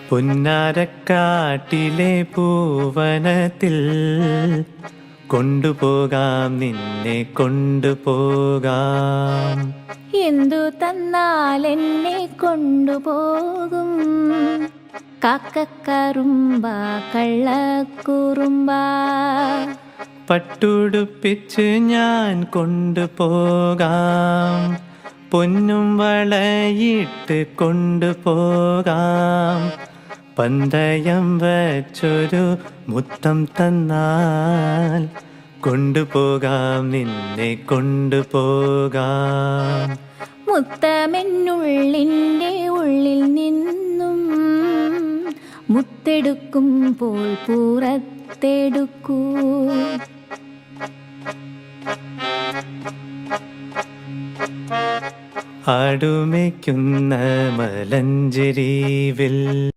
പുന്നാരക്കാട്ടിലെ പൂവനത്തിൽ കൊണ്ടുപോകാം, നിന്നെ കൊണ്ടുപോകാം. എന്തു തന്നാൽ എന്നെ കൊണ്ടുപോകും? കാക്കക്കറുമ്പ കള്ളക്കുറുമ്പ. പട്ടുടുപ്പിച്ച് ഞാൻ കൊണ്ടുപോകാം, പൊന്നും വളയിട്ട് കൊണ്ടുപോകാം. പന്തയം വച്ചൊരു മുത്തം തന്നാൽ കൊണ്ടുപോകാം, നിന്നെ കൊണ്ടുപോകാം. മുത്തമെന്നുള്ളിൻ്റെ ഉള്ളിൽ നിന്നും മുത്തെടുക്കുമ്പോൾ പുറത്തെടുക്കൂ. ആടുമേയ്ക്കുന്ന മലഞ്ചെരിവിൽ